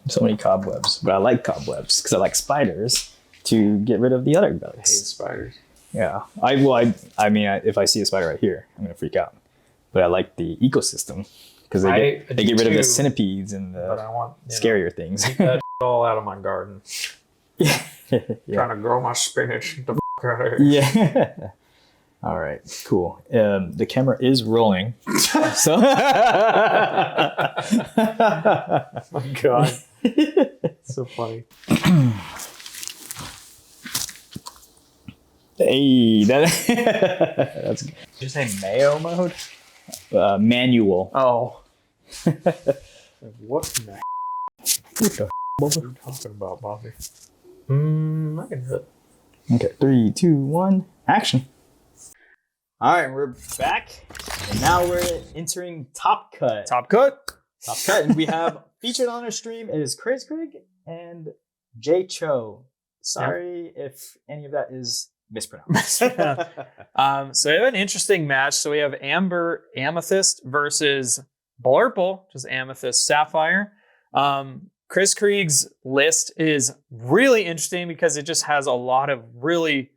So many cobwebs. But I like cobwebs because I like spiders to get rid of the other bugs. I hate spiders. Yeah. I mean, if I see a spider right here, I'm going to freak out. But I like the ecosystem because they get rid of the centipedes and the scarier things. Keep that all out of my garden. Yeah. Trying to grow my spinach. The out of here. Yeah. All right. Cool. The camera is rolling. So. Oh my God. So funny. Hey, that's good. Did you say mayo mode? Manual. Oh. What in the What the are you talking about, Bobby? I can do it. Okay, 3, 2, 1, action. All right, we're back, and now we're entering Top Cut. Top cut. Top Cut, and we have featured on our stream is Krezkrieg and Jay Cho. Sorry if any of that is mispronounced. So we have an interesting match. So we have Amethyst versus Blurple, which is Amethyst Sapphire. Krezkrieg's list is really interesting because it just has a lot of really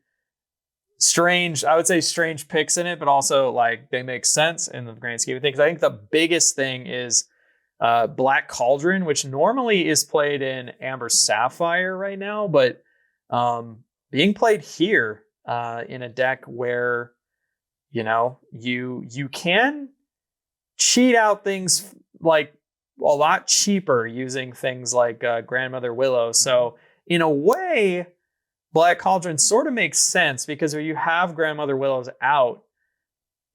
strange, I would say strange picks in it, but also like they make sense in the grand scheme of things. I think the biggest thing is Black Cauldron, which normally is played in Amber Sapphire right now, but being played here in a deck where, you know, you can cheat out things like a lot cheaper using things like Grandmother Willow. So in a way, Black Cauldron sort of makes sense because when you have Grandmother Willows out,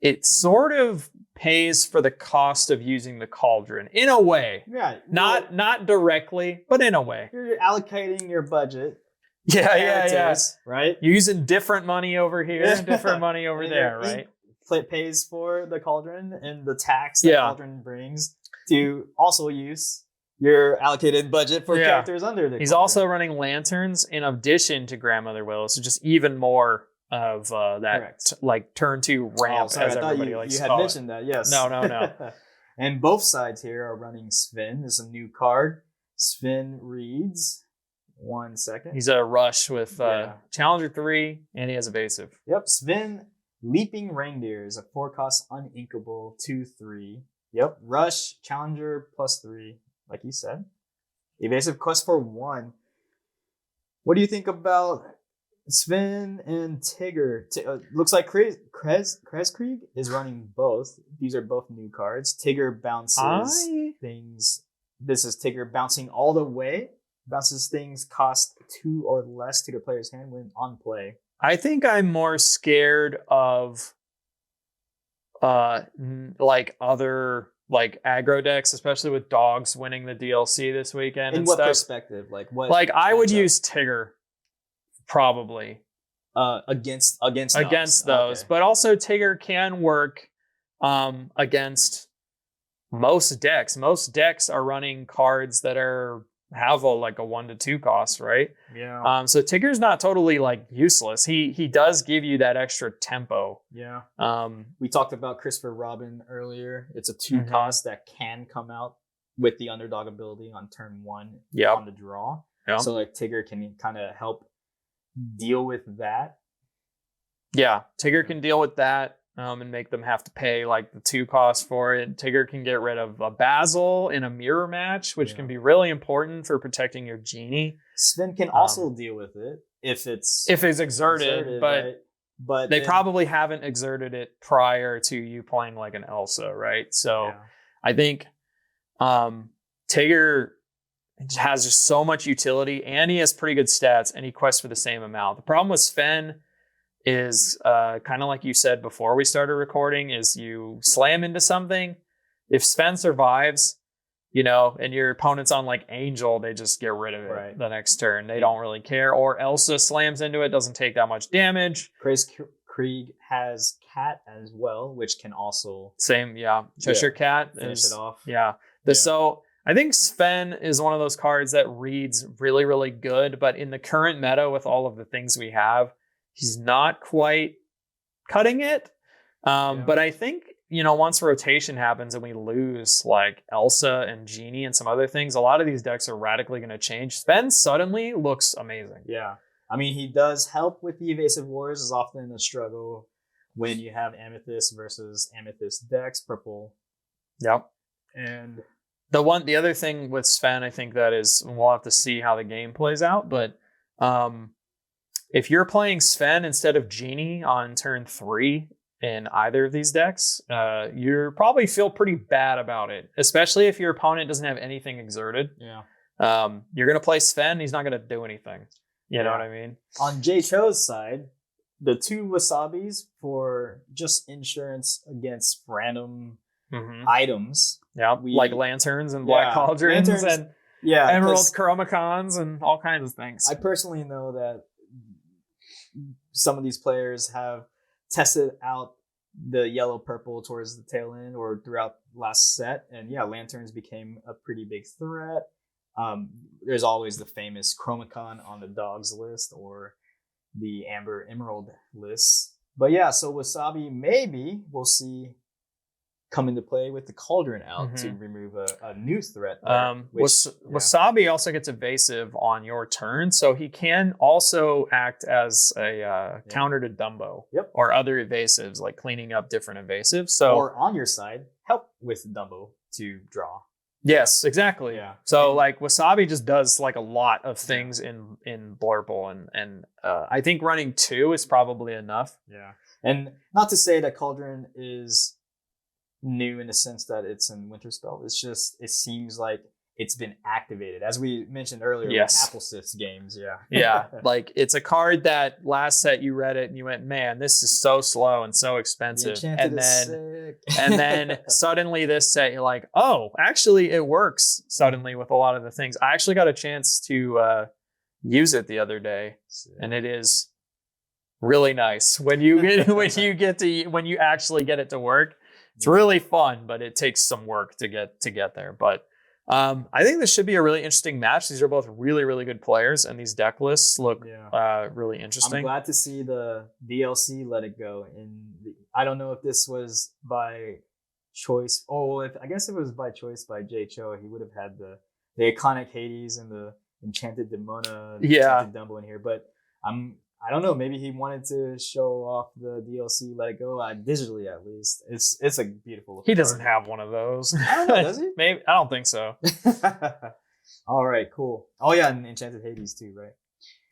it sort of pays for the cost of using the cauldron in a way. Yeah. Not directly, but in a way. You're allocating your budget. Yeah. Right? You're using different money over here, different money over there, right? It pays for the cauldron and the tax that cauldron brings to also use your allocated budget for characters under the He's cauldron. also running lanterns in addition to Grandmother Willow, so just even more of that like turn 2 ramp sorry, as everybody likes to call it. You had mentioned that, yes. No. And both sides here are running Sven. This is a new card. Sven reads, 1 second. He's a rush with Challenger 3, and he has evasive. Yep, Sven Leaping Reindeer is a 4-cost uninkable 2/3. Yep, rush, Challenger +3, like you said. Evasive quest for 1. What do you think about Sven and Tigger? Looks like Krezkrieg is running both. These are both new cards. Tigger bounces things. This is Tigger bouncing all the way. Bounces things cost 2 or less to the player's hand when on play. I think I'm more scared of like other like aggro decks, especially with dogs winning the DLC this weekend. In and what stuff. Perspective? Like what? Like I would use Tigger probably against those, okay. But also Tigger can work against most decks. Most decks are running cards that have a 1 to 2 cost, right? Yeah. So Tigger's not totally like useless. He does give you that extra tempo. Yeah. We talked about Christopher Robin earlier. It's a 2 cost that can come out with the underdog ability on turn 1 on the draw. Yep. So like Tigger can kind of help deal with that. Yeah, Tigger can deal with that. And make them have to pay like the 2 costs for it. Tigger can get rid of a Basil in a mirror match, which can be really important for protecting your genie. Sven can also deal with it if it's exerted, but right? But they probably haven't exerted it prior to you playing like an Elsa, right? So I think Tigger has just so much utility, and he has pretty good stats, and he quests for the same amount. The problem with Sven is kind of like you said before we started recording, is you slam into something. If Sven survives, and your opponent's on like Angel, they just get rid of it the next turn. They don't really care. Or Elsa slams into it, doesn't take that much damage. Krezkrieg has Cat as well, which can also... Cheshire Cat. Finish it off. So I think Sven is one of those cards that reads really, really good, but in the current meta with all of the things we have, he's not quite cutting it. But I think once rotation happens and we lose like Elsa and Genie and some other things, a lot of these decks are radically going to change. Sven suddenly looks amazing. Yeah. I mean, he does help with the evasive wars, is often a struggle when you have Amethyst versus Amethyst decks, purple. Yep. And the other thing with Sven, I think that is, we'll have to see how the game plays out, but if you're playing Sven instead of Genie on turn 3 in either of these decks, you probably feel pretty bad about it, especially if your opponent doesn't have anything exerted. Yeah. You're going to play Sven, he's not going to do anything. You know what I mean? On Jay Cho's side, the 2 Wasabis for just insurance against random items. Yeah, like lanterns and black cauldrons and emerald chromacons and all kinds of things. I personally know that some of these players have tested out the yellow purple towards the tail end or throughout last set, and lanterns became a pretty big threat. There's always the famous Chromacon on the dogs list or the Amber Emerald list. But so Wasabi maybe we'll see come into play with the Cauldron out to remove a new threat. Wasabi also gets evasive on your turn, so he can also act as a counter to Dumbo or other evasives, like cleaning up different evasives. So, or on your side, help with Dumbo to draw. Yes, exactly. Yeah. So like Wasabi just does like a lot of things in Blurple, and I think running 2 is probably enough. Yeah. And not to say that Cauldron is new in the sense that it's in Winterspell. It's just, it seems like it's been activated, as we mentioned earlier. With Applesis games. Like it's a card that last set you read it and you went, man, this is so slow and so expensive, and then suddenly this set you're like, oh, actually it works suddenly with a lot of the things. I actually got a chance to use it the other day, and it is really nice when you actually get it to work. It's really fun, but it takes some work to get there. But I think this should be a really interesting match. These are both really, really good players, and these deck lists look really interesting. I'm glad to see the DLC let it go. I don't know if this was by choice. I guess it was by choice by Jay Cho. He would have had the iconic Hades and the Enchanted Demona, Enchanted Dumbo in here. But I don't know. Maybe he wanted to show off the DLC, let it go, digitally at least. It's a beautiful. He doesn't have one of those. I don't know, does he? Maybe, I don't think so. All right, cool. Oh yeah, and Enchanted Hades too, right?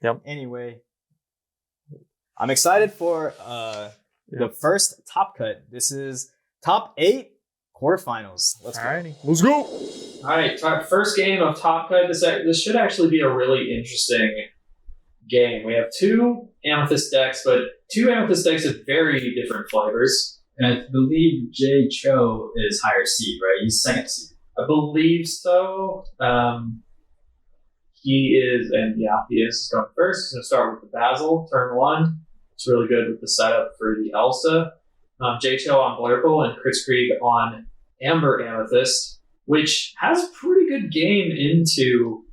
Yep. Anyway, I'm excited for the first top cut. This is top 8 quarterfinals. Let's go. All right, first game of top cut. This should actually be a really interesting game. We have 2 Amethyst decks, but 2 Amethyst decks with very different flavors. And I believe Jay Cho is higher seed, right? He's second seed. I believe so. He is going first. He's going to start with the Basil, turn 1. It's really good with the setup for the Elsa. Jay Cho on Blurple and Krezkrieg on Amber Amethyst, which has a pretty good game into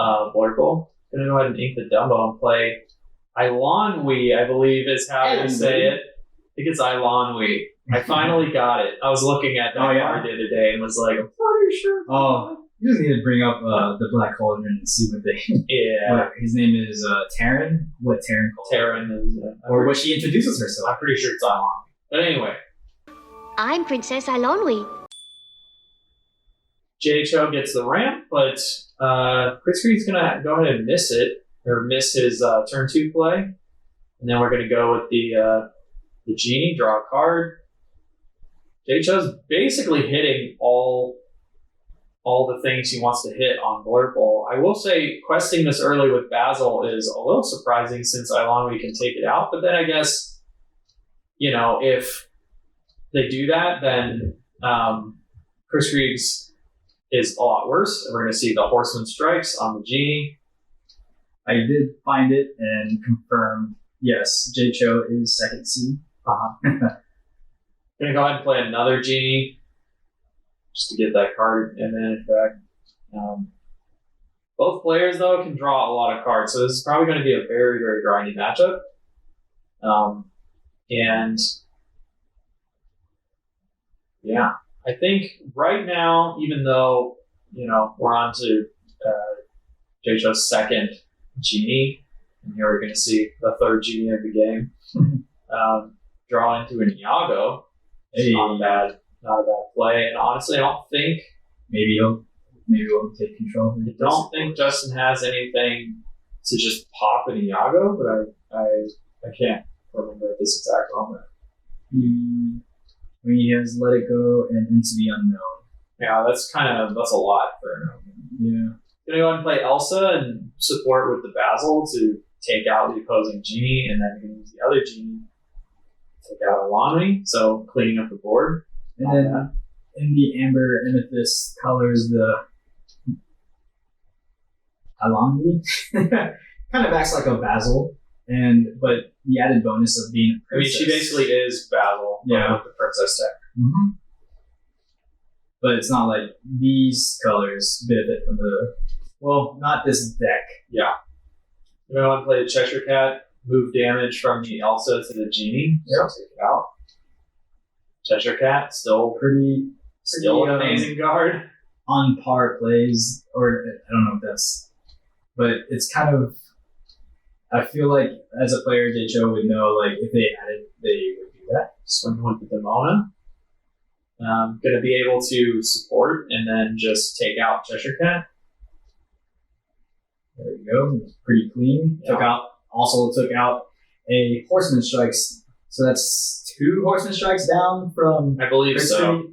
Blurple. I'm going to go ahead and ink the Dumbo and play Ilanwi, I believe is how you say it. I think it's Ilanwi. I finally got it. I was looking at that card the other day and was like, I'm pretty sure. You just need to bring up the Black Cauldron and see what they... his name is Taryn. What Taryn called? Taryn is... or what she introduces herself. I'm pretty sure it's Ilanwi. But anyway. I'm Princess Ilanwi. Jay Cho gets the ramp, but Krezkrieg's going to go ahead and miss his turn 2 play. And then we're going to go with the Genie, draw a card. Jay Cho's basically hitting all the things he wants to hit on Blurple. I will say questing this early with Basil is a little surprising since Ilanwi can take it out. But then I guess, if they do that, then Krezkrieg's is a lot worse. And we're going to see the Horseman Strikes on the Genie. I did find it and confirmed, yes, Jay Cho is second seed. Going to go ahead and play another Genie just to get that card and then back. Both players, though, can draw a lot of cards, so this is probably going to be a very, very grindy matchup. And Yeah. I think right now, even though, we're on to JHO's second genie, and here we're going to see the third genie of the game, draw into an Iago. It's not a bad play. And honestly, I don't think Maybe he'll take control. I don't think Justin has anything to just pop an Iago, but I can't remember at this exact moment. He has Let It Go and Into the Unknown. Yeah, that's a lot for him. Yeah. Gonna go ahead and play Elsa and support with the Basil to take out the opposing genie, and then gonna use the other genie to take out Alani, so cleaning up the board. And then in the Amber Amethyst colors, the Alani kind of acts like a Basil, but the added bonus of being a princess. She basically is Basil, with the princess deck. Mm-hmm. But it's not like these colors benefit from not this deck. Yeah. I'm going to want to play the Cheshire Cat, move damage from the Elsa to the Genie. Yep. So take it out. Cheshire Cat, still an amazing card. On par plays, or I don't know if that's, but it's kind of, I feel like as a player, JHO would know, like, if they added, they would do that. Swing with the Demona. Going to be able to support and then just take out Cheshire Cat. There we go. Pretty clean. Yeah. Took out a Horseman Strikes. So that's 2 Horseman Strikes down from. I believe so.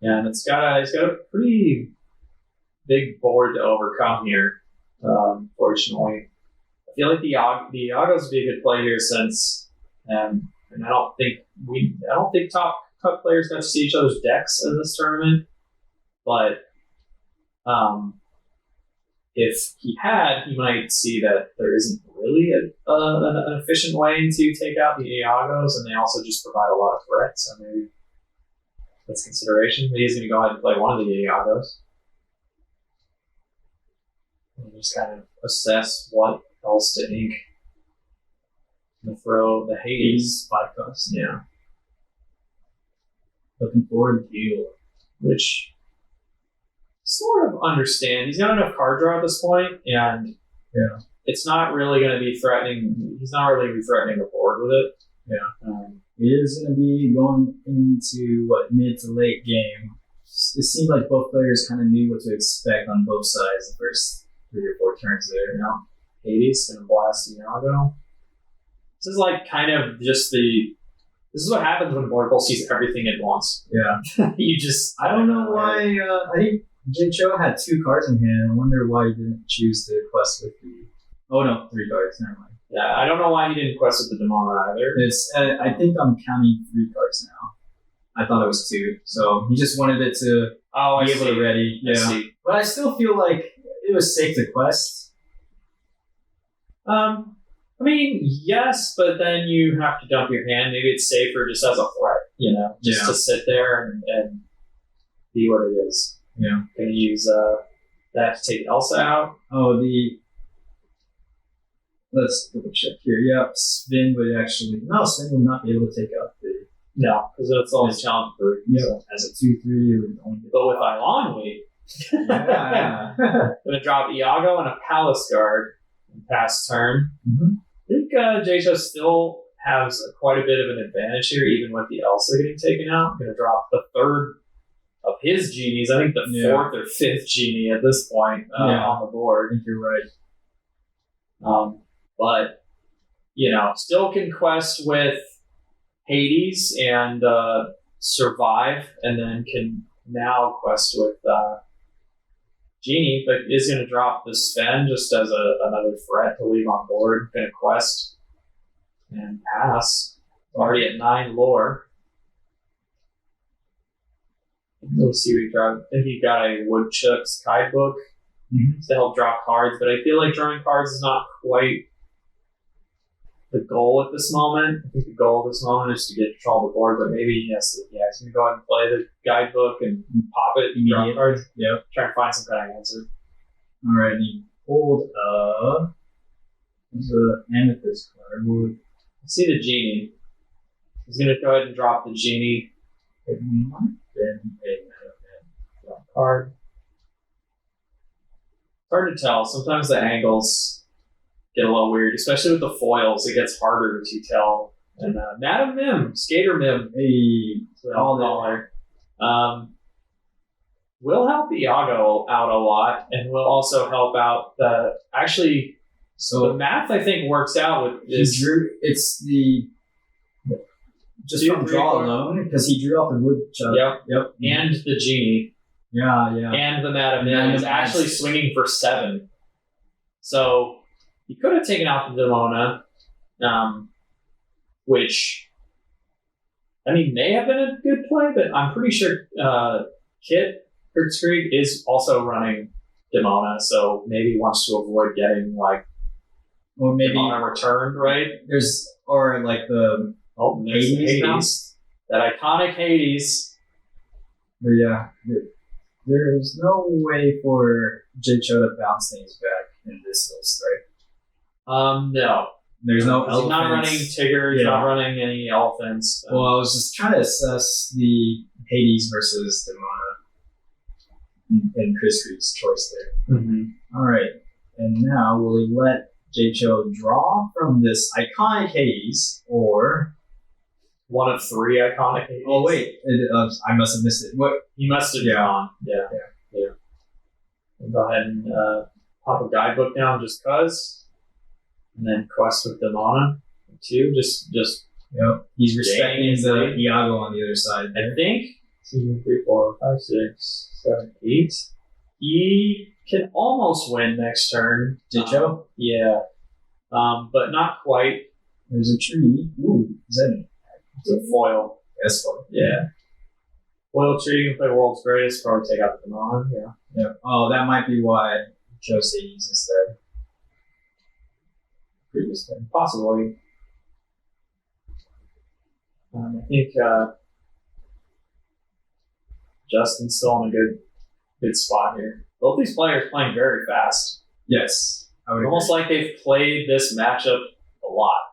Yeah, and he's got a pretty big board to overcome here. Fortunately, I feel like the Iagos would be a good play here since, and I don't think top cut players got to see each other's decks in this tournament, but if he had, he might see that there isn't really an efficient way to take out the Iagos, and they also just provide a lot of threats. So maybe that's consideration. Maybe he's going to go ahead and play one of the Iagos and just kind of assess what else to ink. And throw the Hades 5 cost. Yeah. Looking forward to you. Which sort of understand. He's got enough card draw at this point, and it's not really going to be threatening. He's not really going to be threatening the board with it. Yeah. It is going to be going into mid to late game. It seemed like both players kind of knew what to expect on both sides the first 3 or 4 turns there. Hades going to blast Iago. This is like kind of just this is what happens when Board Bowl sees everything at once. Yeah. I don't know why. I think JHO had 2 cards in hand. I wonder why he didn't choose to quest with the. Oh no, 3 cards. Never mind. Yeah, I don't know why he didn't quest with the Demona either. It's. I think I'm counting 3 cards now. I thought it was 2, so he just wanted it to be able to ready. Yeah. I see. But I still feel like it was safe to quest. I mean, yes, but then you have to dump your hand. Maybe it's safer just as a threat, just to sit there and be what it is. Yeah. Going to use that to take Elsa out. Oh, let's double check here. Yeah, Sven would not be able to take out the. No, because it's only challenge 3. Yeah, so. as a 2/3, it would only. But with Ilanwi, yeah. going to drop Iago and a Palace Guard in past turn. Mm-hmm. I think JHO still has quite a bit of an advantage here, even with the Elsa getting taken out. Going to drop the 3rd of his genies. I think the 4th or 5th genie at this point on the board. I think you're right. But, still can quest with Hades and survive, and then can now quest with Genie, but is going to drop the Sven just as another threat to leave on board. Going to quest and pass. Already at 9 lore. Let's see what he dropped. I think he got a Woodchuck's Guidebook to help draw cards, but I feel like drawing cards is not quite the goal at this moment. I think the goal at this moment is to get control of the board, but maybe he's going to go ahead and play the Guidebook and pop it and draw cards. Yep. Try and find some kind of answer. All right, he pulled there's an Amethyst card. See the Genie. He's going to go ahead and drop the genie. It might have been a Draw a card. Hard to tell. Sometimes the angles get a little weird, especially with the foils. It gets harder to tell. And Madam Mim, Skater Mim, call her. Will help Iago out a lot, and will also help out the. Actually, the math I think works out with this. It's the just from draw alone because he drew out the wood chug. Yep. And the genie. Yeah. And the Madam Mim is actually swinging for 7. So he could have taken out the Demona, which I mean may have been a good play, but I'm pretty sure Kit Krezkrieg is also running Demona, so maybe he wants to avoid getting or maybe Demona returned, right? There's the Hades. That iconic Hades. But yeah, there's no way for J. Cho to bounce things back in this list, right? No. There's no elephants. He's not running Tigger. He's not running any elephants. Well, I was just trying to assess the Hades versus Demona and Krezkrieg's choice there. Mm-hmm. All right. And now, will he let J. Cho draw from this iconic Hades or... one of 3 iconic Hades? Oh, wait. I must have missed it. What? He must have drawn. Yeah. We'll go ahead and pop a guidebook down just cuz. And then quest with Demona. 2. Just yep. He's respecting the Iago on the other side. I think 2, 3, 4, 5, 6, 7, 8. He can almost win next turn. J-Cho? Yeah. But not quite. There's a tree. Ooh, is that it's a foil? Yes, foil. Yeah. Foil tree, you can play World's Greatest, probably take out the Demona. Yeah. Oh, that might be why I chose Hades instead. Previous turn. Possibly. I think Justin's still in a good spot here. Both these players playing very fast. Yes. It's almost like they've played this matchup a lot.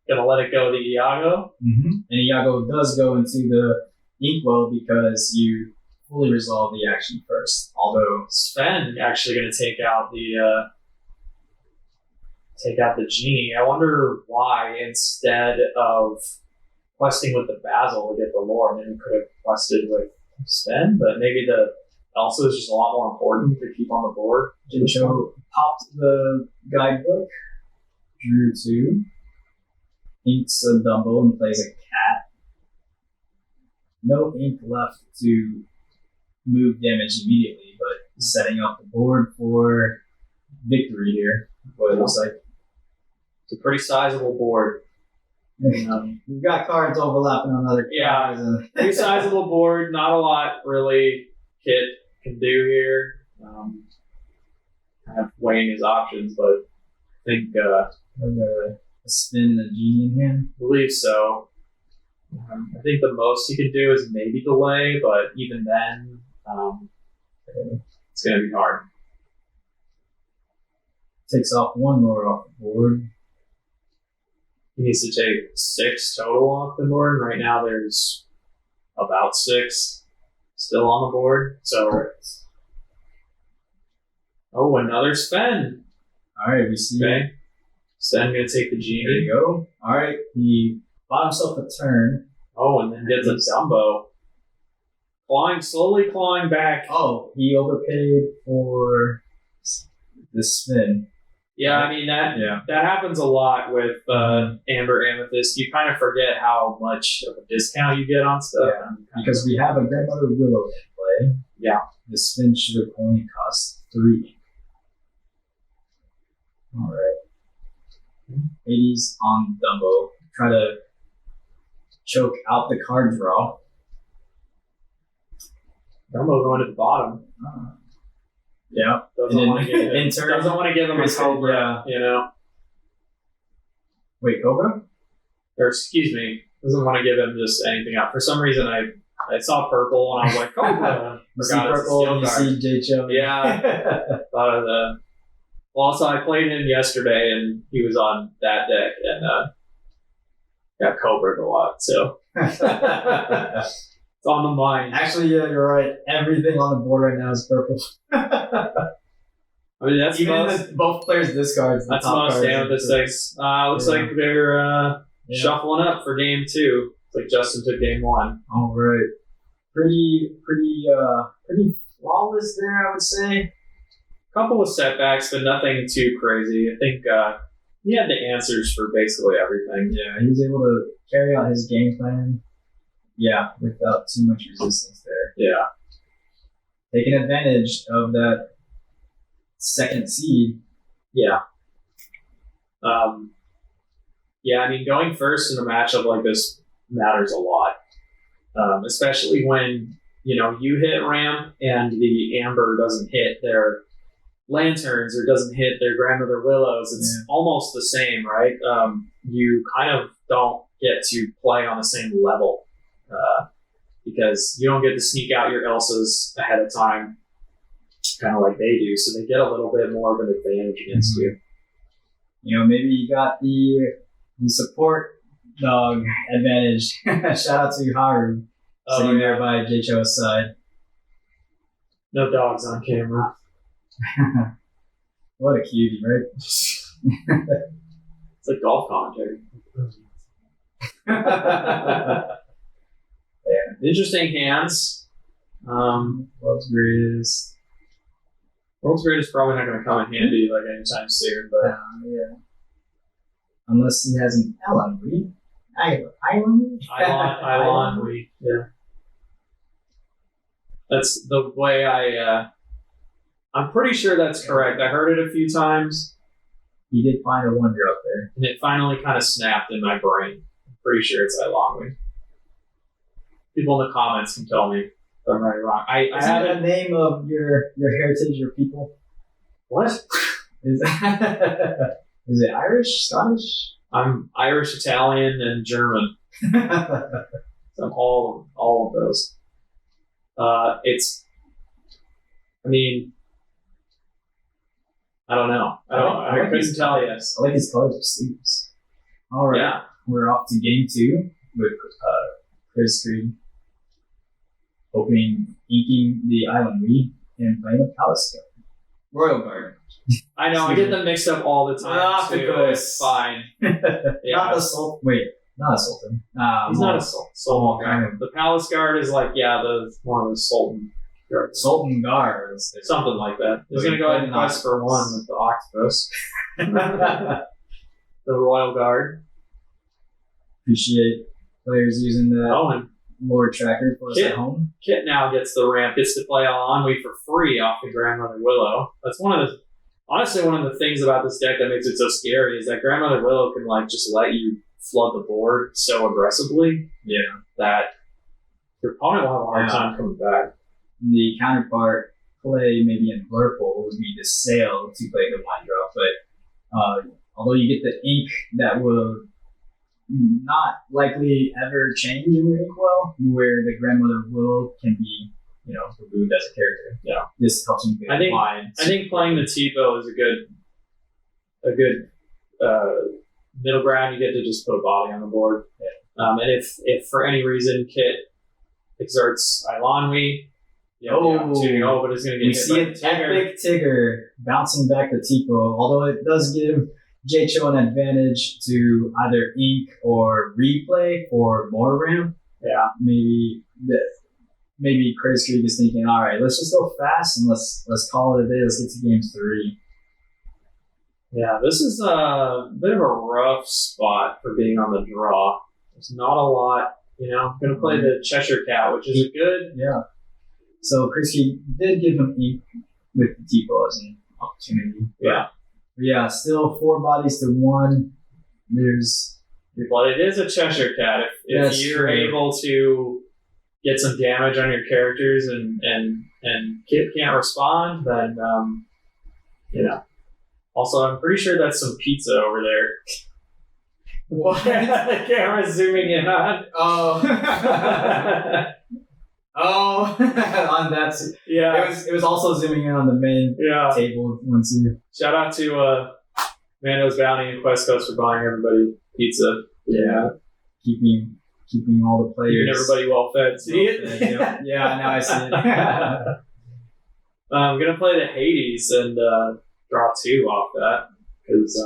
Gonna let it go to Iago. Mm-hmm. And Iago does go into the Inkwell because you fully resolve the action first. Although Sven actually gonna take out the genie. I wonder why instead of questing with the Basil to get the lore, maybe could have quested with Sven, but maybe the Elsa is just a lot more important to keep on the board. J-Cho popped the guidebook, drew 2, inks a Dumbo and plays a cat. No ink left to move damage immediately, but setting up the board for victory here. What it looks like. It's a pretty sizable board. We've got cards overlapping on other cards. Pretty sizable board. Not a lot really Kit can do here. Kind of weighing his options, but I think a spin a genie in hand. I believe so. I think the most he can do is maybe delay, but even then, it's going to be hard. Takes off 1 more off the board. He needs to take 6 total off the board. Right now, there's about 6 still on the board. So, another Sven. All right, we see. Okay, Sven gonna take the genie. There you go. All right, he bought himself a turn. And then gets a Dumbo. Slowly clawing back. Oh, he overpaid for the spin. Yeah, I mean that happens a lot with Amber Amethyst. You kind of forget how much of a discount you get on stuff. Yeah, because we have a Grandmother Willow in play. Yeah. The spin should have only cost 3. All right. 80s on Dumbo. Try to choke out the card draw. Dumbo going to the bottom. Yeah. Doesn't want to give him a Cobra, Wait, Cobra? Or excuse me, doesn't want to give him just anything out. For some reason, I saw purple and I was like, Cobra. You see purple, you see J-Cho. Yeah. Thought of the. Well, also I played him yesterday and he was on that deck and got Cobra'd a lot, so it's on the mind. Actually, yeah, you're right. Everything on the board right now is purple. I mean, that's Even most, in both players' discards. that's most Amethyst decks. Looks like they're shuffling up for game 2. It's like Justin took game 1. All right. Pretty flawless there, I would say. Couple of setbacks, but nothing too crazy. I think he had the answers for basically everything. Yeah, he was able to carry out his game plan. Yeah, without too much resistance there. Yeah. Taking advantage of that second seed. Yeah. Yeah, I mean, going first in a matchup like this matters a lot. Especially when, you hit ramp and the Amber doesn't hit their lanterns or doesn't hit their Grandmother Willows. It's almost the same, right? You kind of don't get to play on the same level because you don't get to sneak out your Elsas ahead of time, kind of like they do. So they get a little bit more of an advantage against you. Maybe you got the support dog advantage. Shout out to Haru sitting there by J-Cho's side. No dogs on camera. What a cutie, right? It's like golf commentary. Interesting hands. World's Greatest. World's Greatest probably not going to come in handy like anytime soon, but Yeah. Unless he has an Ellen Reed. Ilon, yeah. That's the way I'm pretty sure that's correct. I heard it a few times. He did find a wonder up there. And it finally kind of snapped in my brain. I'm pretty sure it's Ilonwi. People in the comments can tell me if I'm right or wrong. I Isn't that the name of your heritage, your people? What? Is it Irish, Scottish? I'm Irish, Italian, and German. So I'm all of those. I don't know. I couldn't tell you. I like his colors of sleeves. All right. Yeah. We're off to game 2 with Krezkrieg inking the Island Reed and playing with Palace Guard. Royal Guard. I know. I get them mixed up all the time. Too. It's fine. Yeah. Not a Sultan. Wait. Not a Sultan. He's not a Sultan. kind of. The Palace Guard is like, one of the Sultan guards. Sultan Guards. Something like that. He's going to go ahead and quest for 1 with the Octopus. The Royal Guard. Appreciate players using the Lord Tracker for us at home. Kit now gets the ramp, gets to play Alonwi for free off the Grandmother Willow. That's one of the things about this deck that makes it so scary is that Grandmother Willow can just let you flood the board so aggressively that your opponent will have a hard time coming back. The counterpart play maybe in Blurple would be to sail to play the Mind Drop, but although you get the ink that will not likely ever change in your inkwell, where the Grandmother Willow can be, removed as a character. Yeah, this helps you get wide. I think playing the T-Bow is a good middle ground. You get to just put a body on the board. Yeah. And if for any reason Kit exerts Ilonwi, but it's going to get we see an epic Tigger bouncing back the Tipo, although it does give J-Cho an advantage to either ink or replay or more ramp. Yeah, maybe Krezkrieg is thinking, all right, let's just go fast and let's call it a day. Let's get to game 3. Yeah, this is a bit of a rough spot for being on the draw. There's not a lot, Going to play the Cheshire Cat, which is a good. Yeah. So Krezkrieg did give him ink with the Tipo as an opportunity. Yeah. But yeah, still 4 bodies to 1. But it is a Cheshire Cat. If you're able to get some damage on your characters and Kit can't respond, then Also, I'm pretty sure that's some pizza over there. What? The camera's zooming in on. On that. Yeah. It was also zooming in on the main table once you. Shout out to Mando's Bounty and Quest Coast for buying everybody pizza. Yeah. keeping all the players. Keeping everybody well fed. See it? Yeah, now I see it. I'm gonna play the Hades and draw 2 off that because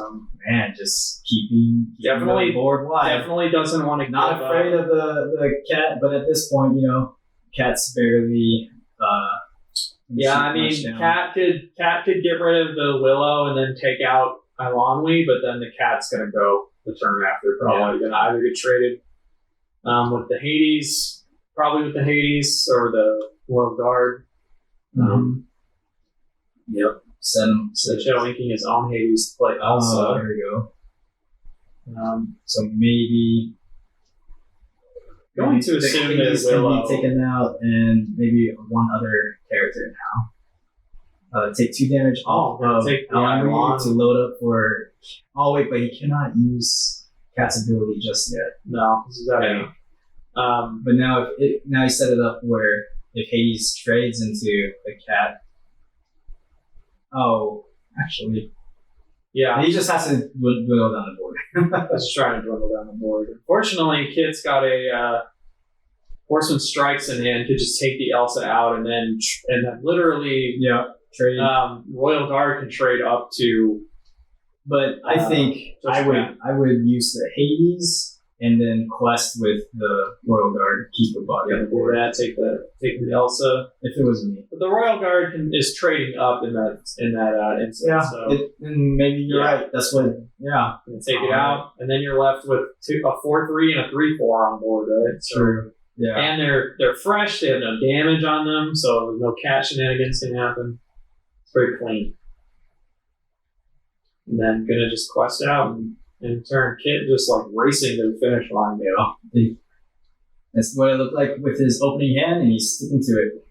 Man, just keeping Definitely- the board wide. definitely doesn't want to Not afraid of the cat, but at this point, cat's barely. Yeah, I mean, cat could get rid of the Willow and then take out Ilanwi, but then the cat's gonna go the turn after. Probably gonna either get traded with the Hades, probably with the Hades or the Royal Guard. Yep. Send So Joe inking his own Hades to play Oh, also. there we go. So maybe Going to the assume Hades that can Willow. be taken out, and maybe one other character now. Take 2 damage off gonna of take the Alan Ilan. to load up for. Oh wait, but he cannot use Cat's ability just yet. No, this is that. Yeah. Um, But now now he set it up where if Hades trades into the cat. Oh, actually, yeah, he just has to dwindle down the board. I was just trying to dwindle down the board. Unfortunately, Kit's got a Horseman Strikes in hand, could just take the Elsa out, and then literally, Yeah, trade. Royal Guard can trade up to. But I think just I would use the Hades and then quest with the Royal Guard, keep the body on the board. Yeah, take the Elsa. If it was me. But the Royal Guard is trading up in that instance. Yeah, So and maybe you're Yeah. right. That's what. Yeah, you can take it out, and then you're left with a 4/3 and a 3/4 on board, right? So, true. Yeah, and they're fresh. They have no damage on them, so no cat shenanigans can happen. It's very clean. And then gonna just quest out and turn Kit just like racing to the finish line. that's what it looked like with his opening hand, and he's sticking to it,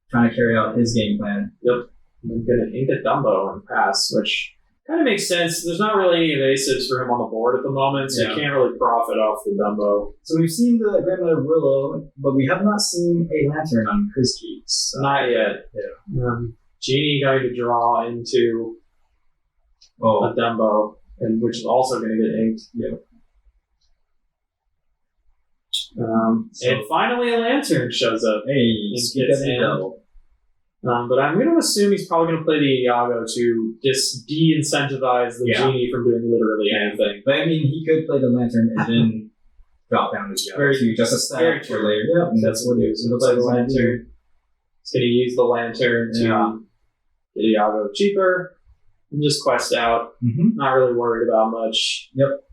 trying to carry out his game plan. And then gonna ink a Dumbo and pass, which kind of makes sense. There's not really any evasives for him on the board at the moment, so you can't really profit off the Dumbo. So we've seen the Grandmother Willow, but we have not seen a lantern on Krezkrieg. So. Not yet. Yeah. Genie going to draw into a Dumbo, and which is also going to get inked. Yeah. And finally, a Lantern shows up. Hey, speak Kit's of the hand. devil. But I'm going to assume he's probably going to play the Iago to just de-incentivize the Yeah. Genie from doing literally anything. But I mean, he could play the lantern and then drop down the Very- to just a very stat true. for later. Yeah, That's what he was going to play the Lantern. He's going to use the Lantern to Yeah. get Iago cheaper and just quest out. Mm-hmm. Not really worried about much. Yep.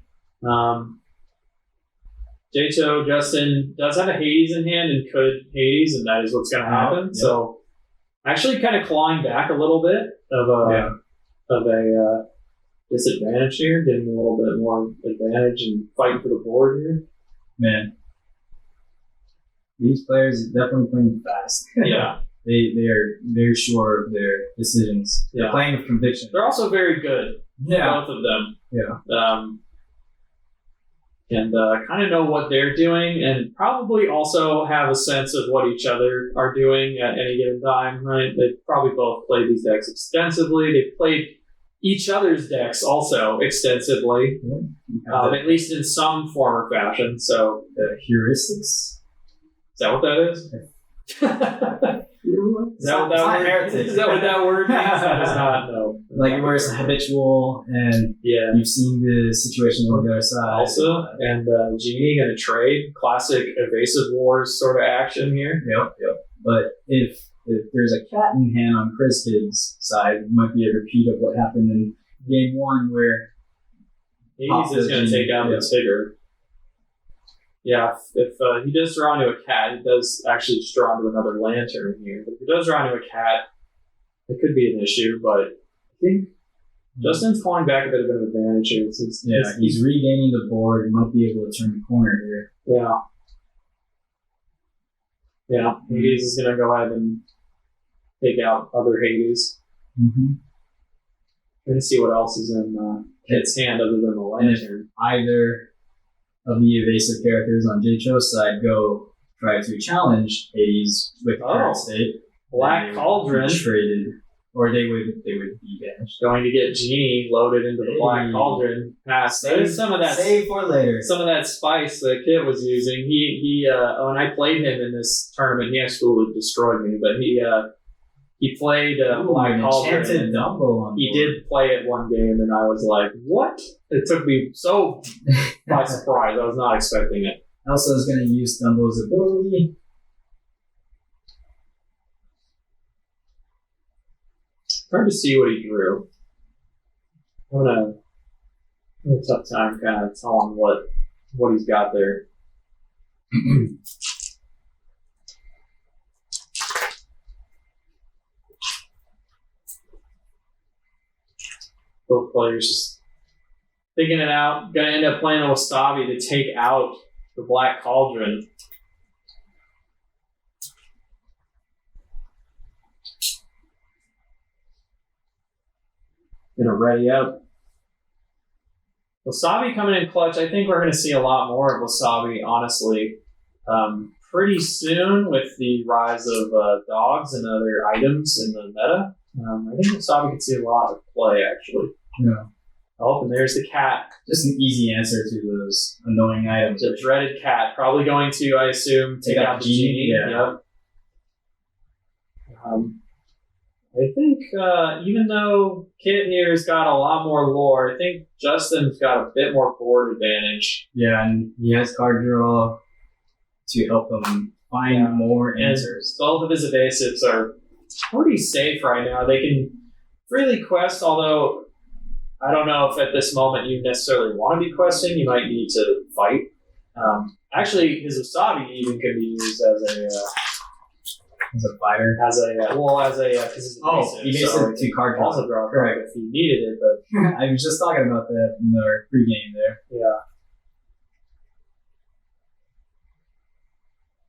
Jato, Justin does have a Hades in hand and could Hades, and that is what's going to happen. Yep. So, actually, kind of clawing back a little bit of a disadvantage here, getting a little bit more advantage and fighting for the board here. Man, these players are definitely playing fast. Yeah, they are very sure of their decisions. They're Yeah. playing with conviction. they're also very good, Yeah, both of them. yeah. And kind of know what they're doing, and probably also have a sense of what each other are doing at any given time, right? They probably both played these decks extensively. They've played each other's decks also extensively, at least in some form or fashion. So, The heuristics. is that what that is? Is that what It's not that word heretic. is? That what that word means? That is not, no. Like where it's habitual and Yeah. you've seen the situation on the other side. Also, and Genie going to trade. Classic evasive wars sort of action here. Yep. But if there's a cat in hand on Krezkrig's side, it might be a repeat of what happened in game one where He's just going to take out the Tigger. Yeah, if he does draw into a cat, he does actually just draw into another Lantern here. But if he does draw into a cat, it could be an issue, but I think Justin's calling back a bit of an advantage here. Since he's regaining the board and might be able to turn the corner here. Yeah, Hades is going to go ahead and take out other Hades. Mm-hmm. Trying to see what else is in Kit's hand other than the Lantern. Either of the evasive characters on J-Cho's side go try to challenge Hades with the current state. Black They Cauldron. Traded. Or they would be banished. Going to get Genie loaded into the Black Cauldron. There's some of that. Save for later. Some of that spice that Kit was using. When I played him in this tournament, he actually destroyed me. But he played Black Cauldron. Enchanted Dumbo on He board. did play it one game, and I was like, "What?" It took me so by surprise. I was not expecting it. Elsa is going to use Dumbo's ability. Hard to see what he drew. I'm gonna have a tough time kind of telling what he's got there. Both players just thinking it out. Gonna end up playing a Wasabi to take out the Black Cauldron. Gonna ready up. Wasabi coming in clutch. I think we're going to see a lot more of Wasabi, honestly, pretty soon with the rise of dogs and other items in the meta. I think Wasabi could see a lot of play, actually. Yeah. Oh, and there's the cat. Just an easy answer to those annoying items. The dreaded cat. Probably going to, I assume, take out the genie. Yeah. Yep. I think even though Kit here's got a lot more lore, I think Justin's got a bit more board advantage. Yeah, and he has card draw to help him find more answers. Both of his evasives are pretty safe right now. They can freely quest, although I don't know if at this moment you necessarily want to be questing. You might need to fight. Actually, his Wasabi even could be used as a fighter. Because he's evasive to card draw. Also draw a Correct. card if you needed it, but I was just talking about that in our pregame there. yeah.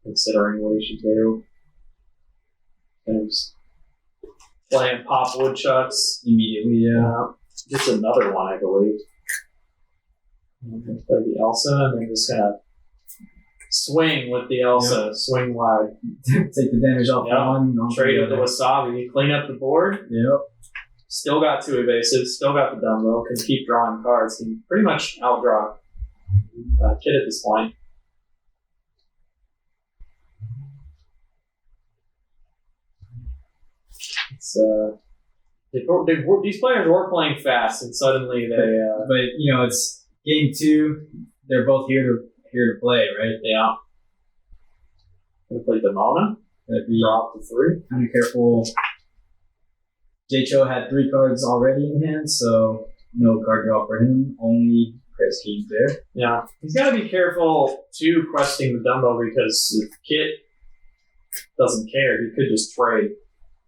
Considering what he should do. And just playing pop woodchucks. Immediately, yeah. Just another one, I believe. I'm going to play the Elsa, and then just going to swing with the Elsa. Yep. Swing wide. Take the damage off Yep. one. Trade with the Wasabi. Clean up the board. Yep. Still got two evasives. Still got the Dumbo. Can keep drawing cards. Can pretty much outdraw Kit at this point. It's these players were playing fast, and suddenly they. But it's game 2. They're both here to play, right? Yeah. Gonna play Demona. Gotta be Drop to 3. kind of careful. J-Cho had 3 cards already in hand, so no card draw for him. Only Krezkrieg there. Yeah. He's got to be careful too questing the Dumbo because if Kit doesn't care, he could just trade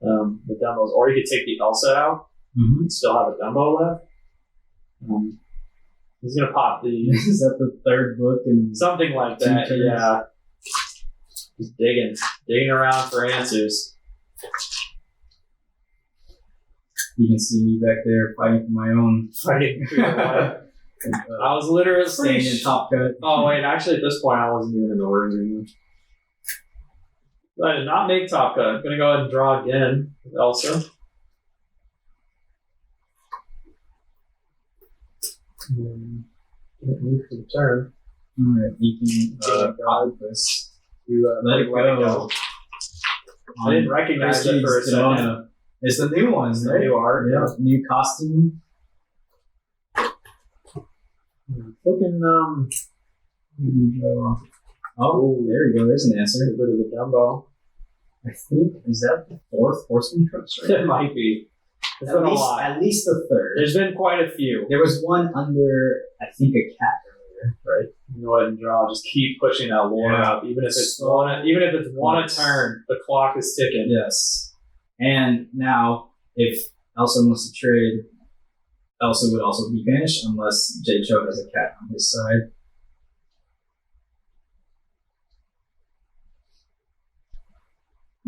the Dumbos, or he could take the Elsa out and still have a Dumbo left. He's gonna pop the Is that the third book? And something like that. turns. Yeah. Just digging around for answers. you can see me back there fighting for my own. Fighting for your life. I was literally Staying in top cut. Oh wait, actually at this point I wasn't even in the room anymore. I did not make top cut. I'm gonna go ahead and draw again with Elsa. Move for the turn. Alright, you can copy this. Let it go. I didn't recognize it for a second. Demona. It's the new ones, right? New art. Yeah, new costume. Looking Oh, there we go. There's an answer. get rid of the Dumbo. I think, is that the 4th Horseman Trust? It might be. There's been a lot. At least the 3rd. There's been quite a few. There was one under, I think, a cat earlier, right? Go ahead and draw. Just keep pushing that lore Yeah. out, even if it's one a turn. The clock is ticking. Yes. And now, if Elsa wants to trade, Elsa would also be banished unless J-Cho has a cat on his side.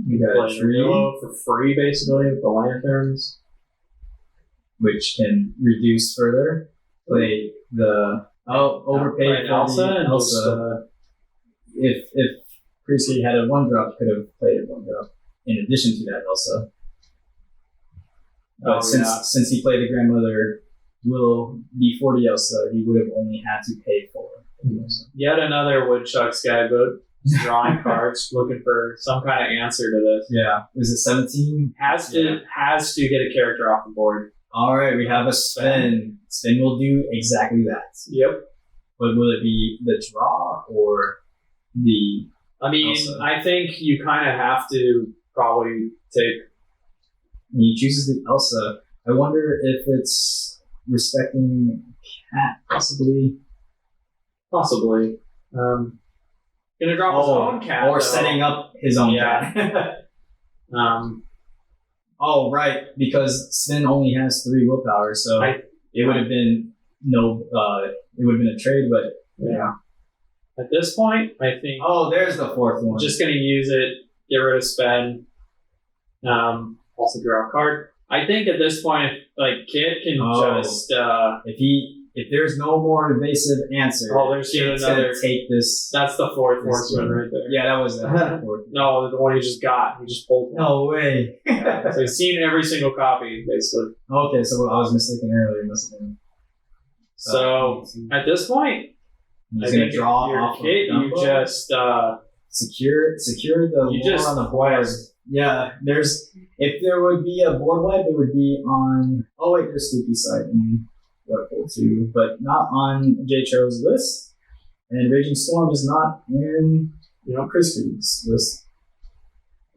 We got a Play tree, Rio for free, basically, with the lanterns. which can reduce further. Play the overpay Play for Elsa the and Elsa. If Krezkrieg had a 1-drop, could have played a 1-drop in addition to that Elsa. But Oh, since he played the grandmother will be 40 Elsa, he would have only had to pay for it. Yet another Woodchuck's guidebook. Drawing cards, looking for some kind of answer to this. Yeah. Was it 17? Has to get a character off the board. All right, we have a spin. Spin will do exactly that. Yep. But will it be the draw or the... I mean, Elsa? I think you kind of have to probably take... He chooses the Elsa. I wonder if it's respecting Cat, possibly. Possibly. Gonna drop his own cat. Or though. setting up his own cat. Oh, right, because Sven only has 3 willpower, so it would have been it would have been a trade, but yeah. At this point, I think... Oh, there's the 4th one. Just gonna use it, get rid of spend, also draw a card. I think at this point, like, Kit can just... If there's no more evasive answer, there's Kit's another... gonna take this. That's the 4th horseman right there. Yeah, that was the 4th. No, the one he just got. He just pulled one. No way. So he's seen every single copy, basically. Okay, so I was mistaken earlier. Must have been. So, at this point, He's I gonna think draw your off Kit, of you just... secure the You lore just on the board. quest. Yeah, if there would be a board wipe, it would be on. Oh wait, there's Spooky Sight in Liverpool too, but not on J. Cho's list. And Raging Storm is not in Krezkrieg's list.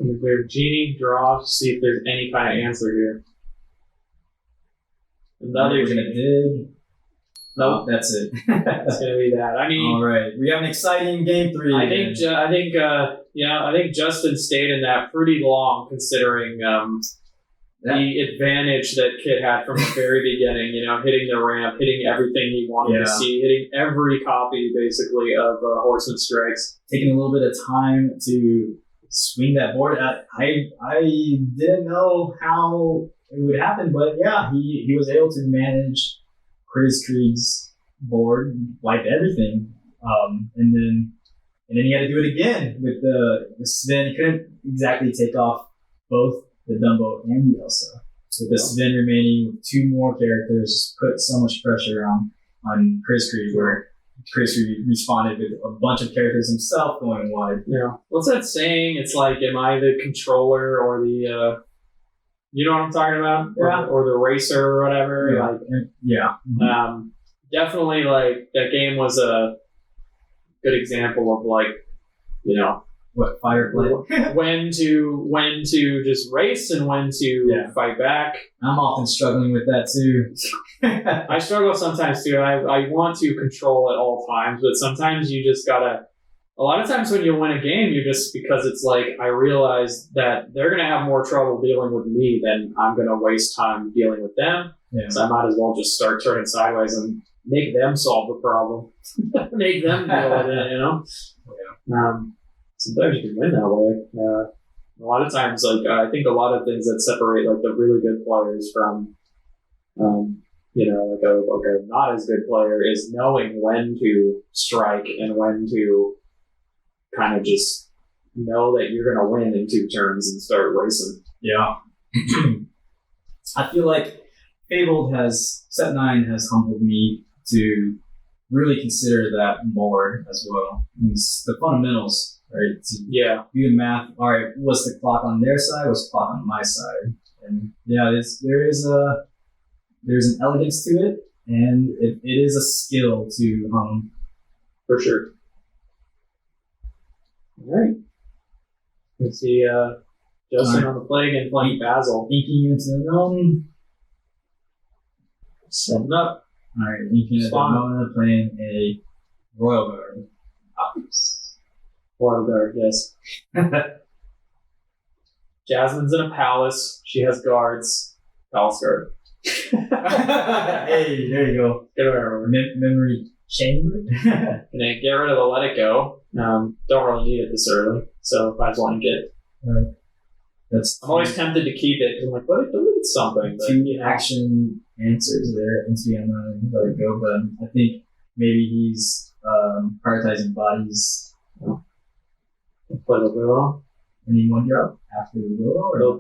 Their genie draw to see if there's any kind of answer here. Another We're gonna dig. Nope. That's it. That's gonna be that. I mean, all right, we have an exciting game 3. I think Justin stayed in that pretty long, considering the advantage that Kit had from the very beginning. Hitting the ramp, hitting everything he wanted to see, hitting every copy basically of Horseman Strikes. Taking a little bit of time to swing that board. I didn't know how it would happen, but yeah, he was able to manage Krezkrieg's board, wipe everything, and then he had to do it again with the Sven. He couldn't exactly take off both the Dumbo and the Elsa. With the Sven remaining with 2 more characters, put so much pressure on Krezkrieg, where Krezkrieg responded with a bunch of characters himself going wide. Yeah. What's that saying? It's like, am I the controller or the you know what I'm talking about? Yeah. Or the racer or whatever. Yeah. Definitely, like, that game was a good example of, like, What, fire play? when to just race and when to fight back. I'm often struggling with that too. I struggle sometimes too. I want to control at all times, but sometimes you just gotta... A lot of times when you win a game, you're just... Because it's like, I realize that they're gonna have more trouble dealing with me than I'm gonna waste time dealing with them. Yeah. So I might as well just start turning sideways and make them solve the problem. Make them deal with it, Yeah. Sometimes you can win that way. A lot of times, like, I think a lot of things that separate, like, the really good players from, like a not as good player is knowing when to strike and when to kind of just know that you're going to win in 2 turns and start racing. Yeah. I feel like Fabled Set 9 has humbled me to really consider that more as well. It's the fundamentals, right? To do the math. All right, what's the clock on their side? What's the clock on my side? And yeah, there's an elegance to it, and it is a skill to hone. For sure. All right. Let's see, Justin on the play again playing Basil. Inking into the gnome. Setting up. All right, inking into the gnome, playing a Royal Guard. Royal Guard, yes. Jasmine's in a palace. She has guards. Palace guard. Hey, there you go. Get over Memory chamber. And get rid of the Let It Go. Don't really need it this early, so might as well get. Right. I'm always tempted to keep it because I'm like, let it delete something. But, 2 action answers there into the unknown. Let it go, but I think maybe he's prioritizing bodies. Play the willow. Any one drop after the Willow? Or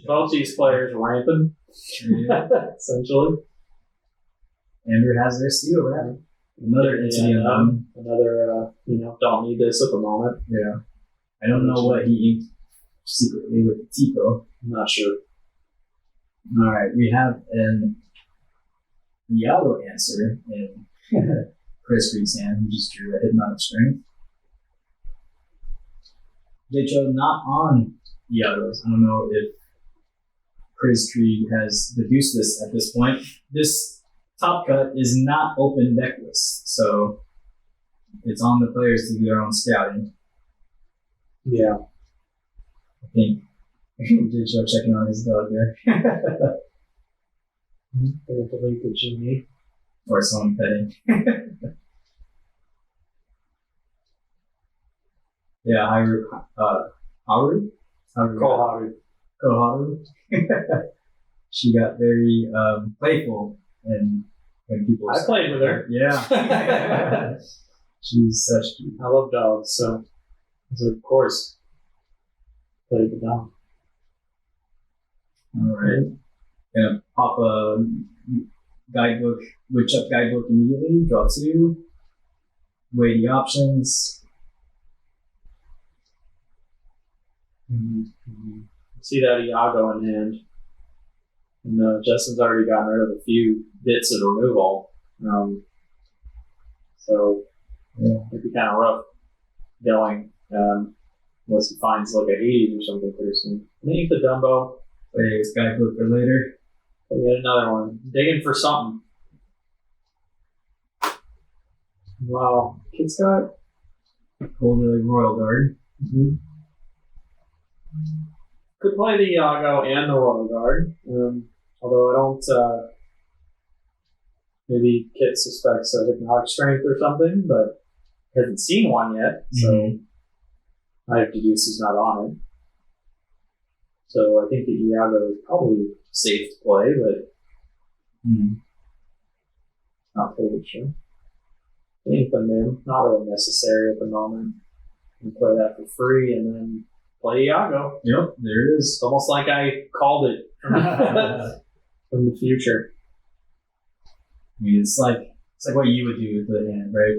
Both these players are rampant, essentially. Amber has their seal, right? Another entity of them. Another, don't need this at the moment. Yeah. I don't know what he inked secretly with the Tico. I'm not sure. Alright, we have an Iago answer in Krezkrieg's hand, who just drew a hidden amount of strength. Jcho not on Iago's. I don't know if Krezkrieg has deduced this at this point. This top cut is not open deck list, so it's on the players to do their own scouting. Yeah. I think Jcho checking on his dog there. Don't believe the genie. Or someone petting. Yeah, Haru? Koharu. She got very playful and when people. I played with her. Yeah. She's such. I love dogs, so of course played the dog. All right. Gonna pop a guidebook, witch up guidebook immediately. Draw 2. Weigh the options. See that Iago in hand. And Justin's already gotten rid of a few bits of removal. So Yeah. it'd be kind of rough going unless he finds like a Hades or something pretty soon. I think the Dumbo. Play this guidebook for later. We get another one. Digging for something. Wow. Kid's got. Hold the Royal Guard. Could play the Iago and the Royal Guard. Although I don't. Maybe Kit suspects a Hypnotic Strength or something, but hasn't seen one yet, so I have deduced he's not on it. So I think the Iago is probably safe to play, but not totally sure. I think the Mim, not really necessary at the moment. You can play that for free and then play Iago. Yep, there it is. It's almost like I called it from the future. I mean, it's like what you would do with the hand, right?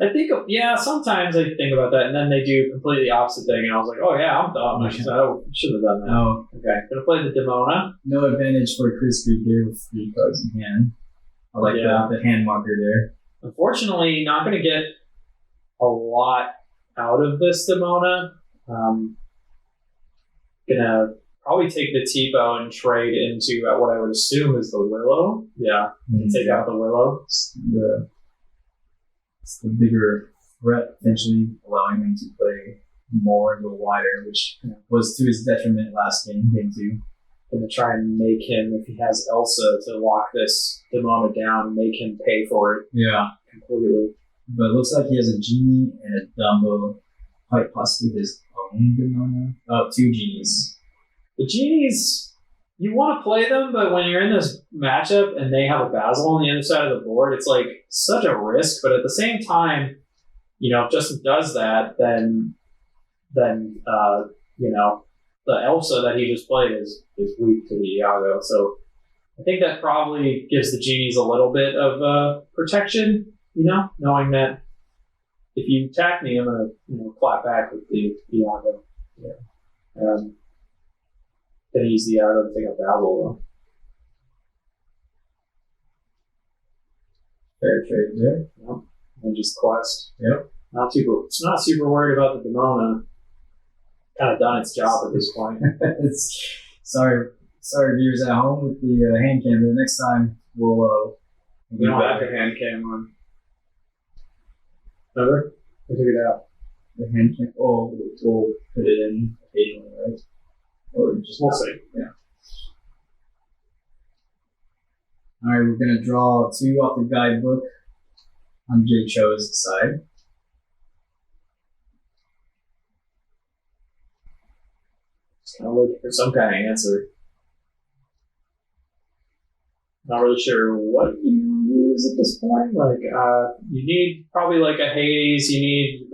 I think, sometimes I think about that, and then they do completely opposite thing, and I was like, oh yeah, I'm dumb. I should have done that. Oh, Okay, gonna play the Demona. no advantage for Krezkrieg here with 3 cards in hand. I like the hand marker there. Unfortunately, not gonna get a lot out of this Demona. Gonna probably take the Tipo and trade into what I would assume is the Willow. Yeah, take out the Willow. It's the bigger threat, potentially allowing him to play more and go wider, which was to his detriment last game 2. Gonna try and make him, if he has Elsa, to lock this Demona down, make him pay for it. Yeah. Completely. But it looks like he has a Genie and a Dumbo, quite possibly his own Demona. Oh, 2 Genies. The Genies, you want to play them, but when you're in this matchup and they have a Basil on the other side of the board, it's like such a risk. But at the same time, if Justin does that, then the Elsa that he just played is weak to the Iago. So I think that probably gives the Genies a little bit of protection, knowing that if you attack me, I'm going to clap back with the Iago. Yeah. Then use the Iago to take out Basil, though. Fair trade there. Yep. And just quest. Yep. It's not super worried about the Demona. Kind of done its job at this point. Sorry, viewers at home with the hand cam. The next time we'll we don't have the hand cam on. Remember? We took it out. The hand cam. Oh, we'll put it in occasionally, right? Or just we'll see. Yeah. All right, we're gonna draw 2 off the guidebook on Jcho's side. Kind of looking for some kind of answer. Not really sure what you use at this point. Like, you need probably like a Hades. You need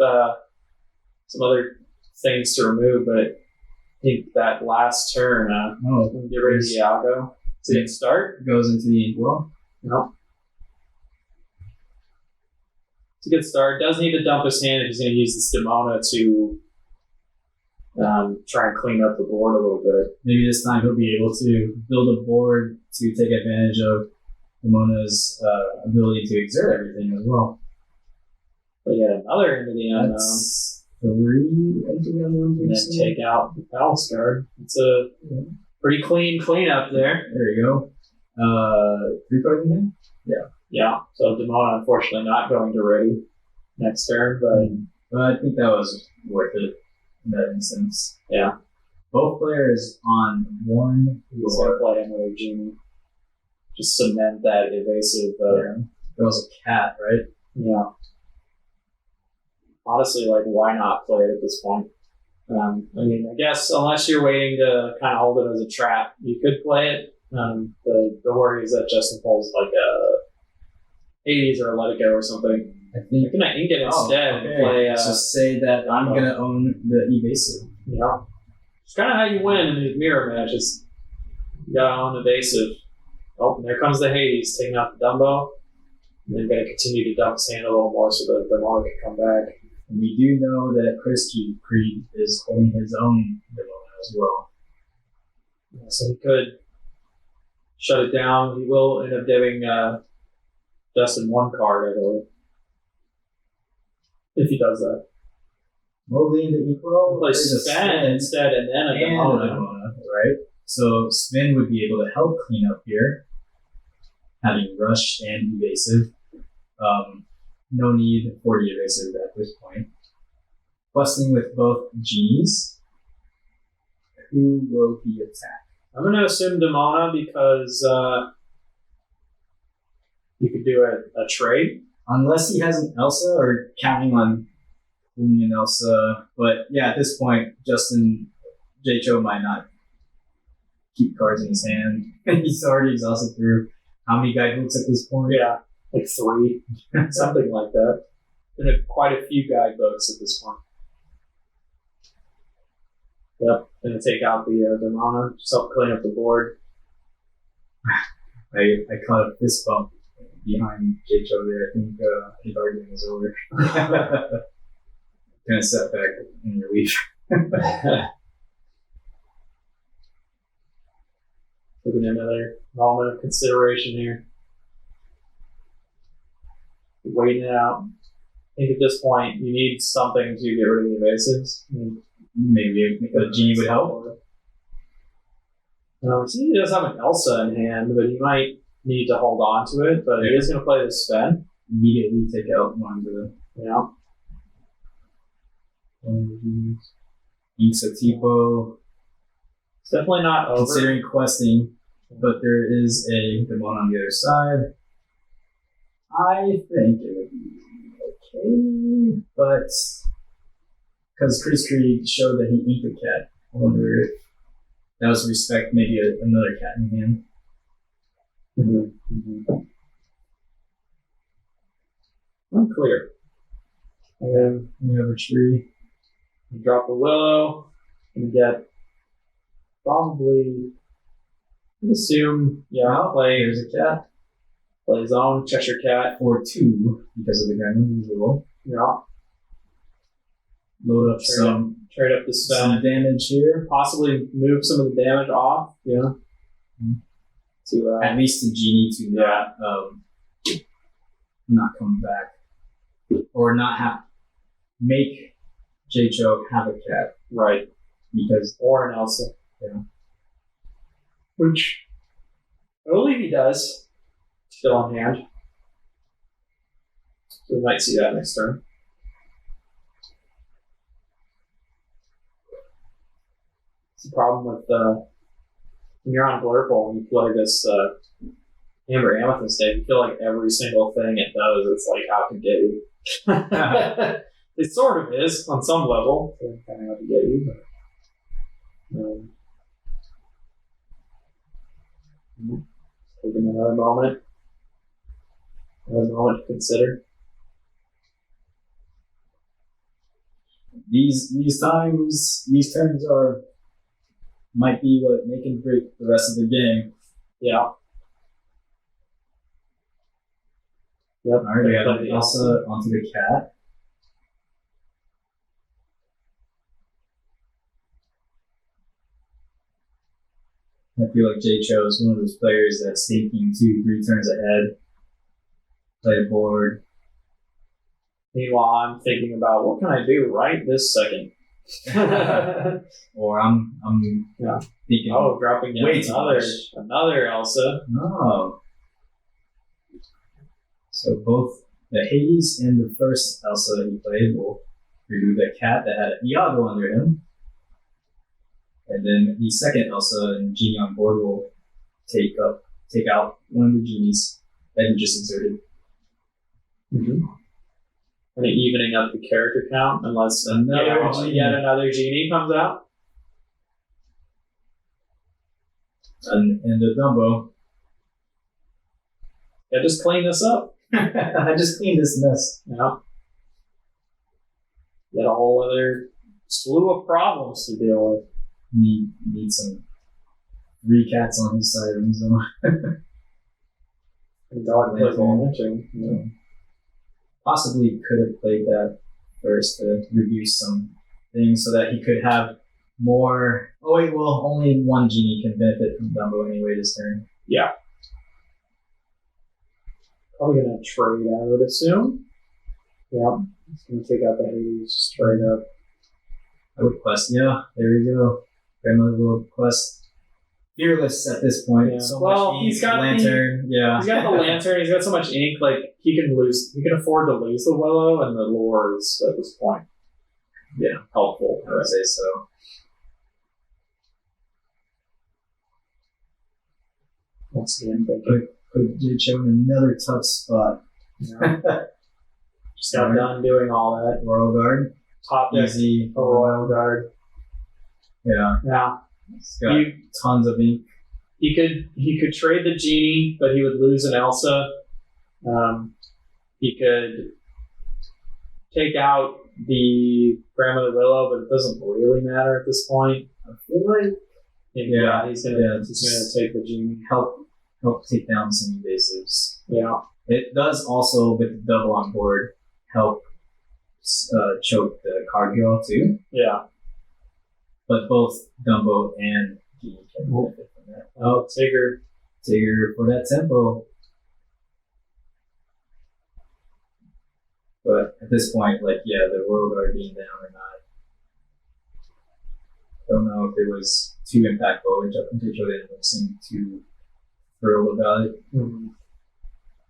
some other things to remove, but I think that last turn, get ready to Iago. Did it start? Goes into the inkwell. No. It's a good start. Does need to dump his hand if he's going to use this Demona to try and clean up the board a little bit. Maybe this time he'll be able to build a board to take advantage of Demona's ability to exert everything as well. But yet another into the unknown. That's 3 into the unknown. And then take out the Palace card. It's a pretty clean cleanup there. There you go. 3 cards in hand? Yeah. So Demona, unfortunately, not going to ready next turn, But I think that was worth it in that instance. Yeah. Both players on 1 He's going to play another Genie. Just cement that evasive. There was a cat, right? Yeah. Honestly, like, why not play it at this point? I mean, I guess unless you're waiting to kind of hold it as a trap, you could play it. The worry is that Justin pulls like a 80s or a Let It Go or something. I think. You're going to ink it instead and play. Just say that I'm going to own the evasive. Yeah. It's kind of how you win in these mirror matches. You got to own evasive. Oh, and there comes the Hades taking out the Dumbo. And then going to continue to dump his hand a little more so that the Demona can come back. And we do know that Krezkrieg is holding his own Demona as well. Yeah, so he could shut it down. He will end up giving Justin 1 card, I believe. If he does that. Mostly into equal. Play Sven instead and then a Demona. Right? So Sven would be able to help clean up here, having rush and evasive. No need for the evasive at this point. Busting with both Genies. Who will he attack? I'm going to assume Demona because you could do a trade. Unless he has an Elsa or counting on pulling an Elsa. But yeah, at this point, Justin J-Cho might not keep cards in his hand. He's already exhausted through how many guidebooks at this point? Yeah, like 3, something like that. Been quite a few guidebooks at this point. Yep, gonna take out the Demona, just help clean up the board. I caught a fist bump behind J-Cho there. I think arguing is over. Kind of sat back in relief. Taking another moment of consideration here. Waiting it out. I think at this point you need something to get rid of the evasives. Maybe a Genie would help. See, he does have an Elsa in hand, but he might need to hold on to it. But he is going to play the Sven. Immediately take out one of the. Yeah. Inks a Tipo. It's definitely not over. Considering questing, but there is a Demon on the other side. I think it would be okay, but because Krezkrieg showed that he inked a cat, I wonder if that was respect maybe another cat in hand. Unclear. And then we have a tree. You drop the Willow, and get probably, I assume, play. There's a cat. Play his own Cheshire Cat. For 2, because of the Gremlin Willow. Yeah. Load up trade up the spell. Some damage here. Possibly move some of the damage off. Yeah. To at least to Genie to not come back. Or not have make J-Cho have a cat. Right. Because or an Elsa. Yeah. Which I believe he does. Still on hand. So we might see that next turn. It's the problem with when you're on Blurple and you play this Amber Amethyst deck, you feel like every single thing it does, it's like out to get you. It sort of is on some level, kind of out to get you. But, taking another moment to consider. these turns might be what make and break the rest of the game. Yeah. Yep. All right, we got Elsa onto the cat. I feel like Jay Cho is one of those players that's thinking 2-3 turns ahead. Play a board. Meanwhile, I'm thinking about what can I do right this second. Or I'm thinking. Oh, dropping down way too much. another Elsa. Oh. So both the Hades and the first Elsa that he played will remove that cat that had Iago under him. And then the second Elsa and Genie on board will take out one of the genies that he just exerted. Mm-hmm. And evening up the character count unless yet another genie comes out. And the Dumbo. Yeah, just clean this up. I just cleaned this mess. Yeah. Got a whole other slew of problems to deal with. Need some 3 cats on his side of his own. And dog plays all lynching. Yeah. Possibly could have played that first to reduce some things so that he could have more. Oh wait, well, only one genie can benefit from Dumbo anyway this turn. Yeah. Probably gonna trade, I would assume. Yeah. He's gonna take out the Hades straight up. I would quest. Yeah, there we go. Grandmother will quest. Fearless at this point. Yeah. So Well, much ink, he's got lantern. Yeah. He's got the lantern, he's got so much ink, like he can afford to lose the Willow, and the lore is at this point. Yeah, helpful. I would say so. Once again, thinking. Put Jay in another tough spot. Yeah. Just got done doing all that. Royal Guard. Top deck Easy. a Royal Guard. Yeah. Yeah. It's got tons of ink. He could trade the Genie, but he would lose an Elsa. He could take out the Grandmother Willow, but it doesn't really matter at this point. I feel like he's gonna take the Genie. Help take down some evasives. Yeah. It does also, with the double on board, help choke the card draw too. Yeah. But both Dumbo and Genie can benefit from that. Oh, Tigger for that tempo. But at this point, the Royal Guard being down or not, don't know if it was too impactful. Until they didn't seem too thrilled about it. Mm-hmm.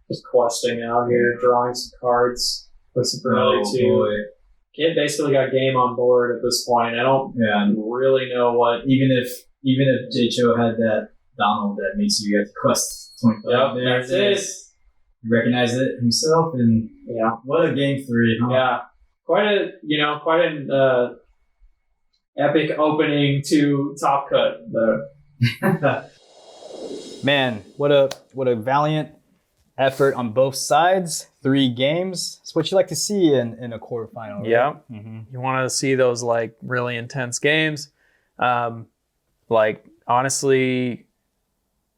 Just questing out here, drawing some cards, put some early too. Kid basically got game on board at this point. I don't really know what. Even if Jay Cho had that Donald that makes you have to quest 25. Yep, that's it. He recognized it himself, and what a game 3, huh? Yeah, quite an epic opening to Top Cut though. Man, what a valiant effort on both sides. 3 games. It's what you like to see in a quarterfinal. Right? Yeah. Mm-hmm. You want to see those like really intense games. Honestly,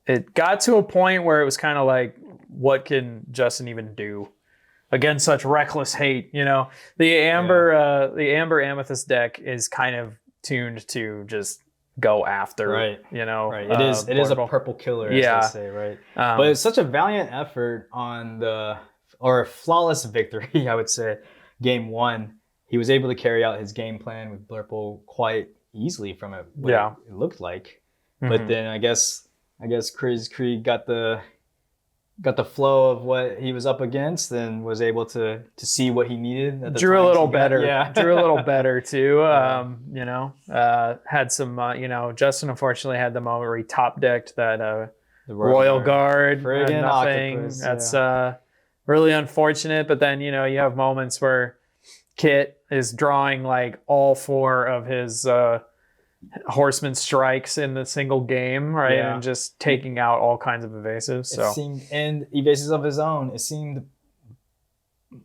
it got to a point where it was kind of like, what can Justin even do against such reckless hate? You know, the Amber Amethyst deck is kind of tuned to just go after, right? You know, right. It is a purple killer, as they say, right? But it's such a valiant effort on a flawless victory, I would say. Game 1, he was able to carry out his game plan with Blurple quite easily from it. It looked like. Mm-hmm. But then I guess Krezkrieg got the flow of what he was up against and was able to see what he needed at the drew time. A little better. Yeah. Drew a little better too. Had some, Justin unfortunately had the moment where he top decked that the Royal Guard. Friggin' Nothing. octopus, That's really unfortunate. But then, you have moments where Kit is drawing like all 4 of his horseman strikes in the single game, right? Yeah. And just taking out all kinds of evasives. So and evasives of his own. It seemed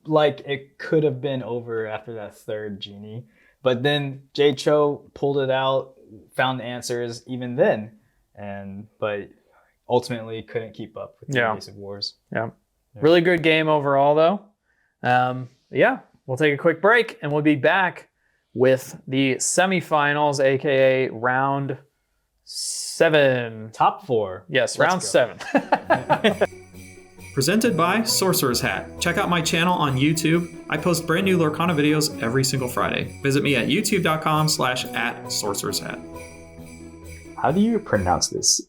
like it could have been over after that 3rd Genie. But then Jay Cho pulled it out, found the answers even then, but ultimately couldn't keep up with the Invasive Wars. Yeah. Really good game overall, though. We'll take a quick break, and we'll be back with the semifinals, aka round 7. Top 4. Yes, Let's round go. 7. Presented by Sorcerer's Hat. Check out my channel on YouTube. I post brand new Lorcana videos every single Friday. Visit me at youtube.com/@Sorcerer's Hat. How do you pronounce this?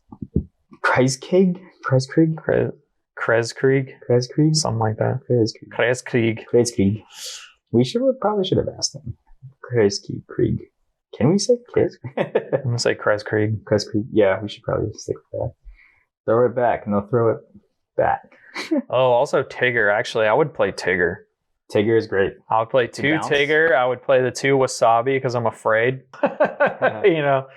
Krezkrieg? Krezkrieg? Krezkrieg? Something like that. Krezkrieg. We probably should have asked him. Krezkrieg. Can we say Krez? I'm going to say Krezkrieg. Krezkrieg. Yeah, we should probably stick with that. Throw it back, and they'll throw it back. Also Tigger. Actually, I would play Tigger. Tigger is great. I would play 2 Tigger. I would play the 2 Wasabi because I'm afraid.